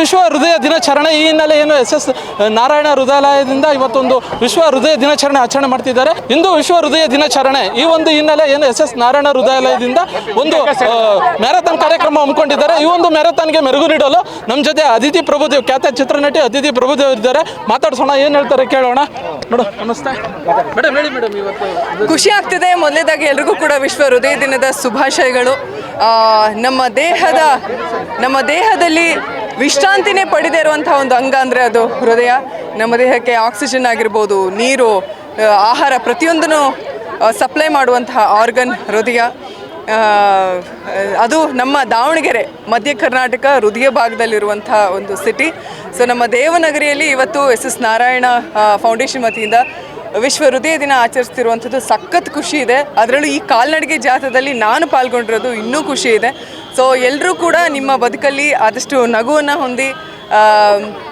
ವಿಶ್ವ ಹೃದಯ ದಿನಾಚರಣೆ. ಈ ಹಿನ್ನೆಲೆ ಏನು SS ನಾರಾಯಣ ಹೃದಯಾಲಯದಿಂದ ಇವತ್ತೊಂದು ವಿಶ್ವ ಹೃದಯ ದಿನಾಚರಣೆ ಆಚರಣೆ ಮಾಡ್ತಿದ್ದಾರೆ. ಇಂದು ವಿಶ್ವ ಹೃದಯ ದಿನಾಚರಣೆ. ಈ ಒಂದು ಹಿನ್ನೆಲೆ ಏನು SS ನಾರಾಯಣ ಹೃದಯಾಲಯದಿಂದ ಒಂದು ಮ್ಯಾರಥಾನ್ ಕಾರ್ಯಕ್ರಮ ಹಮ್ಮಿಕೊಂಡಿದ್ದಾರೆ. ಈ ಒಂದು ಮ್ಯಾರಥಾನ್ಗೆ ಮೆರುಗು ನೀಡಲು ನಮ್ಮ ಜೊತೆ ಅದಿತಿ ಪ್ರಭುದೇವ್, ಖ್ಯಾತ ಚಿತ್ರನಟಿ ಅದಿತಿ ಪ್ರಭುದೇವ್ ಇದ್ದಾರೆ. ಮಾತಾಡ್ಸೋಣ, ಏನು ಹೇಳ್ತಾರೆ ಕೇಳೋಣ. ಮೇಡಮ್ ನಮಸ್ತೆ. ಮೇಡಮ್ ಹೇಳಿ ಮೇಡಮ್, ಇವತ್ತು ಖುಷಿ ಆಗ್ತಿದೆ. ಮೊದಲನೇದಾಗಿ ಎಲ್ರಿಗೂ ಕೂಡ ವಿಶ್ವ ಹೃದಯ ದಿನದ ಶುಭಾಶಯಗಳು. ನಮ್ಮ ದೇಹದಲ್ಲಿ ವಿಶ್ರಾಂತಿನೇ ಪಡೆದೇ ಇರುವಂಥ ಒಂದು ಅಂಗ ಅಂದರೆ ಅದು ಹೃದಯ. ನಮ್ಮ ದೇಹಕ್ಕೆ ಆಕ್ಸಿಜನ್ ಆಗಿರ್ಬೋದು, ನೀರು, ಆಹಾರ ಪ್ರತಿಯೊಂದನ್ನು ಸಪ್ಲೈ ಮಾಡುವಂತಹ ಆರ್ಗನ್ ಹೃದಯ. ಅದು ನಮ್ಮ ದಾವಣಗೆರೆ, ಮಧ್ಯ ಕರ್ನಾಟಕ ಹೃದಯ ಭಾಗದಲ್ಲಿರುವಂಥ ಒಂದು ಸಿಟಿ. ಸೊ ನಮ್ಮ ದೇವನಗರಿಯಲ್ಲಿ ಇವತ್ತು SS ನಾರಾಯಣ ಫೌಂಡೇಶನ್ ವತಿಯಿಂದ ವಿಶ್ವ ಹೃದಯ ದಿನ ಆಚರಿಸ್ತಿರುವಂಥದ್ದು ಸಖತ್ ಖುಷಿ ಇದೆ. ಅದರಲ್ಲೂ ಈ ಕಾಲ್ನಡಿಗೆ ಜಾಥಾದಲ್ಲಿ ನಾನು ಪಾಲ್ಗೊಂಡಿರೋದು ಇನ್ನೂ ಖುಷಿ ಇದೆ. ಸೊ ಎಲ್ಲರೂ ಕೂಡ ನಿಮ್ಮ ಬದುಕಲ್ಲಿ ಆದಷ್ಟು ನಗುವನ್ನು ಹೊಂದಿ,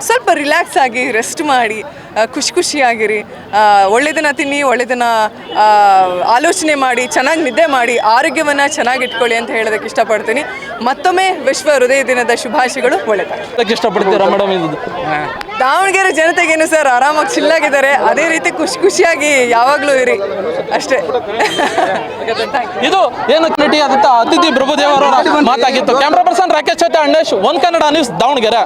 ಸ್ವಲ್ಪ ರಿಲ್ಯಾಕ್ಸ್ ಆಗಿ ರೆಸ್ಟ್ ಮಾಡಿ, ಖುಷಿಯಾಗಿರಿ. ಒಳ್ಳೆಯದನ್ನು ತಿನ್ನಿ, ಒಳ್ಳೆಯದನ್ನು ಆಲೋಚನೆ ಮಾಡಿ, ಚೆನ್ನಾಗಿ ನಿದ್ದೆ ಮಾಡಿ, ಆರೋಗ್ಯವನ್ನು ಚೆನ್ನಾಗಿ ಇಟ್ಕೊಳ್ಳಿ ಅಂತ ಹೇಳೋದಕ್ಕೆ ಇಷ್ಟಪಡ್ತೀನಿ. ಮತ್ತೊಮ್ಮೆ ವಿಶ್ವ ಹೃದಯ ದಿನದ ಶುಭಾಶಯಗಳು. ಒಳ್ಳೆಯದಾಗಿ ಇಷ್ಟಪಡ್ತೀರಾ ಮೇಡಮ್? ಇದು ದಾವಣಗೆರೆ ಜನತೆಗೇನು ಸರ್, ಆರಾಮಾಗಿ ಚಿಲ್ಲಾಗಿದ್ದಾರೆ. ಅದೇ ರೀತಿ ಖುಷಿಯಾಗಿ ಯಾವಾಗಲೂ ಇರಿ ಅಷ್ಟೇ. ಇದು ಏನು ನಟಿಯಾದಂಥ ಅದಿತಿ ಪ್ರಭುದೇವ್ ಅವರ ಮಾತಾಗಿತ್ತು. Camera person Rakesh Chatta, Annesh, one Kannada news, Davanagere.